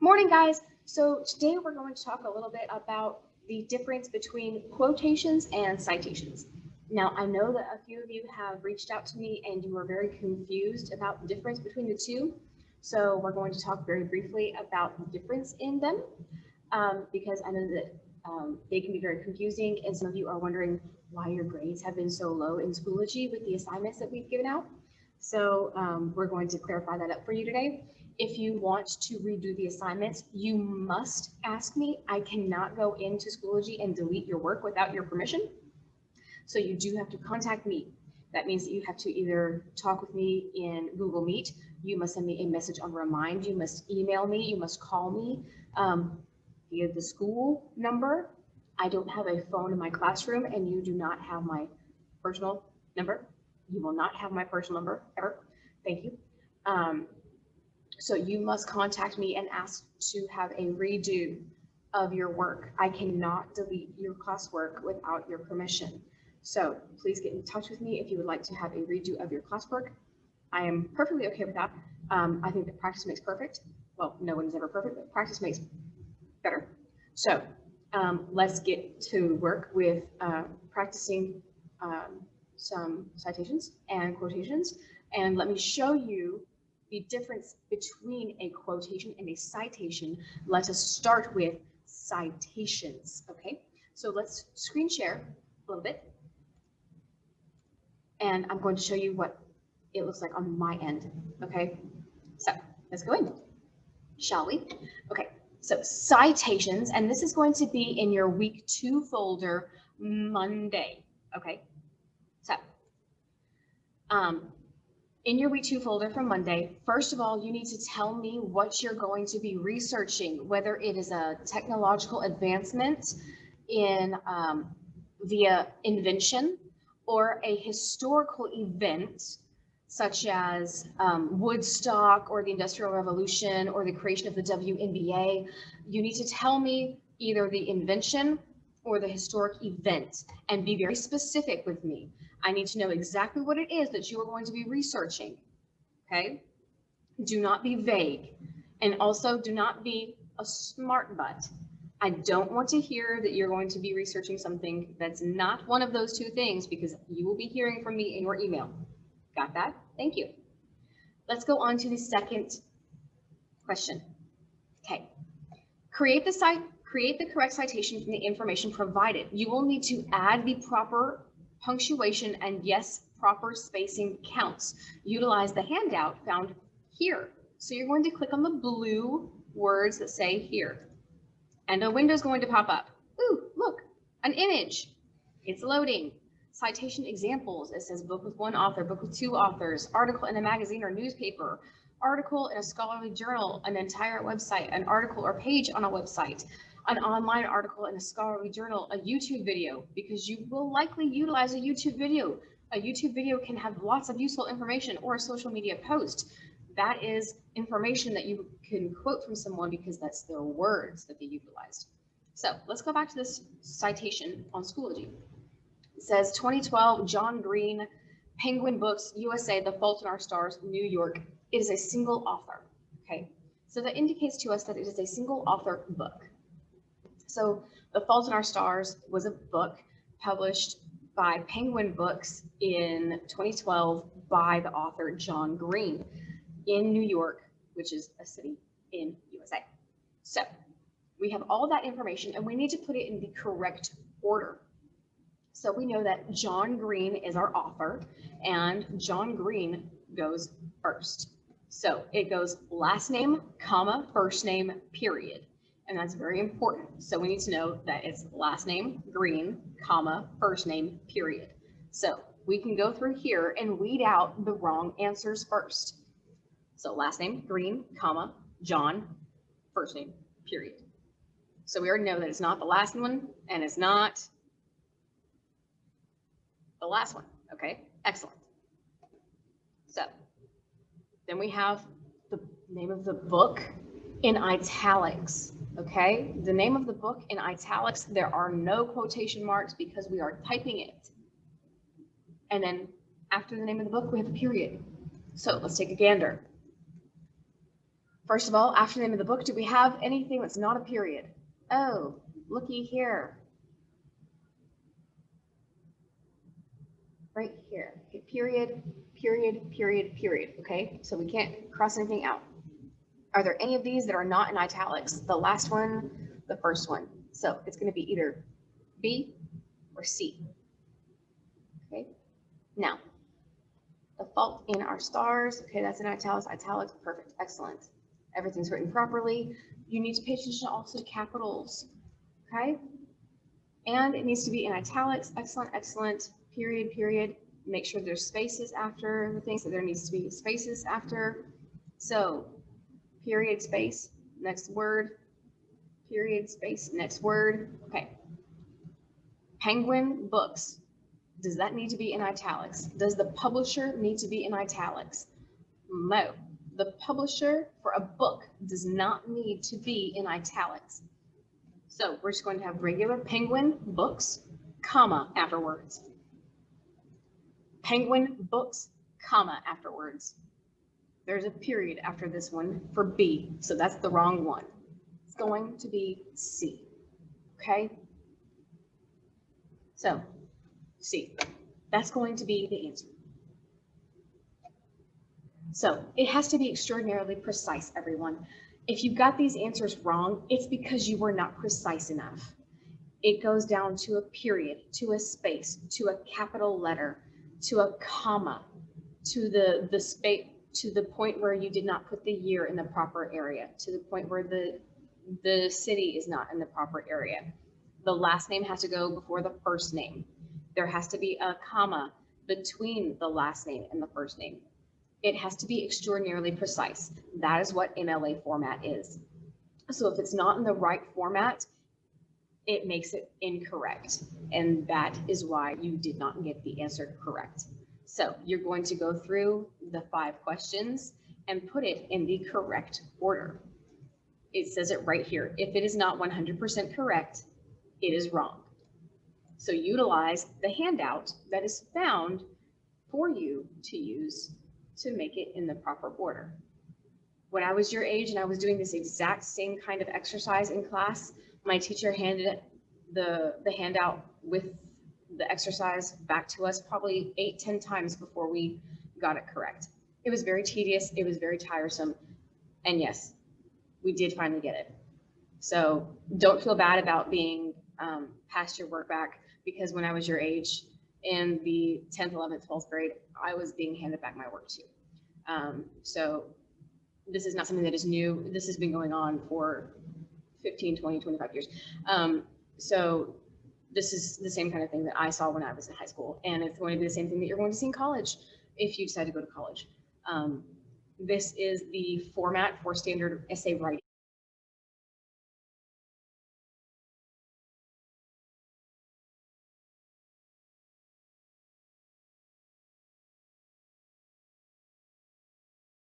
Morning, guys. So today we're going to talk a little bit about the difference between quotations and citations. Now, I know that a few of you have reached out to me and you were very confused about the difference between the two. So we're going to talk very briefly about the difference in them because I know that they can be very confusing, and some of you are wondering why your grades have been so low in Schoology with the assignments that we've given out. So we're going to clarify that up for you today. If you want to redo the assignments, you must ask me. I cannot go into Schoology and delete your work without your permission. So you do have to contact me. That means that you have to either talk with me in Google Meet, you must send me a message on Remind, you must email me, you must call me via the school number. I don't have a phone in my classroom and you do not have my personal number. You will not have my personal number ever. Thank you. So you must contact me and ask to have a redo of your work. I cannot delete your classwork without your permission. So please get in touch with me if you would like to have a redo of your classwork. I am perfectly okay with that. I think that practice makes perfect. Well, no one is ever perfect, but practice makes better. So let's get to work with practicing some citations and quotations. And let me show you the difference between a quotation and a citation. Let us start with citations, okay? So let's screen share a little bit. And I'm going to show you what it looks like on my end, okay? So let's go in, shall we? Okay, so citations, and this is going to be in your week 2 folder Monday, okay? So, in your week 2 folder from Monday, first of all, you need to tell me what you're going to be researching, whether it is a technological advancement in via invention or a historical event such as Woodstock or the Industrial Revolution or the creation of the WNBA. You need to tell me either the invention or the historic event and be very specific with me. I need to know exactly what it is that you are going to be researching, okay? Do not be vague, and also do not be a smart butt. I don't want to hear that you're going to be researching something that's not one of those two things, because you will be hearing from me in your email. Got that? Thank you. Let's go on to the second question. Okay. Create the correct citation from the information provided. You will need to add the proper punctuation and yes, proper spacing counts. Utilize the handout found here. So you're going to click on the blue words that say here, and a window is going to pop up. Ooh, look, an image. It's loading. Citation examples. It says book with one author, book with two authors, article in a magazine or newspaper, article in a scholarly journal, an entire website, an article or page on a website, an online article in a scholarly journal, a YouTube video, because you will likely utilize a YouTube video. A YouTube video can have lots of useful information, or a social media post. That is information that you can quote from someone because that's their words that they utilized. So let's go back to this citation on Schoology. It says 2012 John Green, Penguin Books, USA, The Fault in Our Stars, New York. It is a single author, okay? So that indicates to us that it is a single author book. So The Fault in Our Stars was a book published by Penguin Books in 2012 by the author John Green in New York, which is a city in USA. So we have all that information and we need to put it in the correct order. So we know that John Green is our author and John Green goes first. So it goes last name, comma, first name, period. And that's very important. So we need to know that it's last name, Green, comma, first name, period. So we can go through here and weed out the wrong answers first. So last name, Green, comma, John, first name, period. So we already know that it's not the last one and it's not the last one. Okay, excellent. So then we have the name of the book in italics. Okay, the name of the book in italics, there are no quotation marks because we are typing it. And then after the name of the book, we have a period. So let's take a gander. First of all, after the name of the book, do we have anything that's not a period? Oh, looky here. Right here. Okay, period, period, period, period. Okay, so we can't cross anything out. Are there any of these that are not in italics? The last one, the first one. So it's going to be either B or C. Okay, now the fault in our stars. Okay, that's in italics, italics, perfect, excellent. Everything's written properly. You need to pay attention also to capitals. Okay, and it needs to be in italics, excellent, excellent, period, period. Make sure there's spaces after the things, so there needs to be spaces after. So period, space, next word, period, space, next word. Okay. Penguin books. Does that need to be in italics? Does the publisher need to be in italics? No. The publisher for a book does not need to be in italics. So we're just going to have regular Penguin books, comma afterwards. Penguin books, comma afterwards. There's a period after this one for B, so that's the wrong one. It's going to be C, okay? So, C, that's going to be the answer. So, it has to be extraordinarily precise, everyone. If you got these answers wrong, it's because you were not precise enough. It goes down to a period, to a space, to a capital letter, to a comma, to the space, to the point where you did not put the year in the proper area, to the point where the city is not in the proper area. The last name has to go before the first name. There has to be a comma between the last name and the first name. It has to be extraordinarily precise. That is what MLA format is. So if it's not in the right format, it makes it incorrect. And that is why you did not get the answer correct. So you're going to go through the 5 questions and put it in the correct order. It says it right here. If it is not 100% correct, it is wrong. So utilize the handout that is found for you to use to make it in the proper order. When I was your age and I was doing this exact same kind of exercise in class, my teacher handed the handout with the exercise back to us probably 8-10 times before we got it correct. It was very tedious, it was very tiresome, and yes, we did finally get it. So don't feel bad about being past your work back, because when I was your age in the 10th, 11th, 12th grade, I was being handed back my work too. So this is not something that is new. This has been going on for 15, 20, 25 years. So this is the same kind of thing that I saw when I was in high school, and it's going to be the same thing that you're going to see in college if you decide to go to college. This is the format for standard essay writing.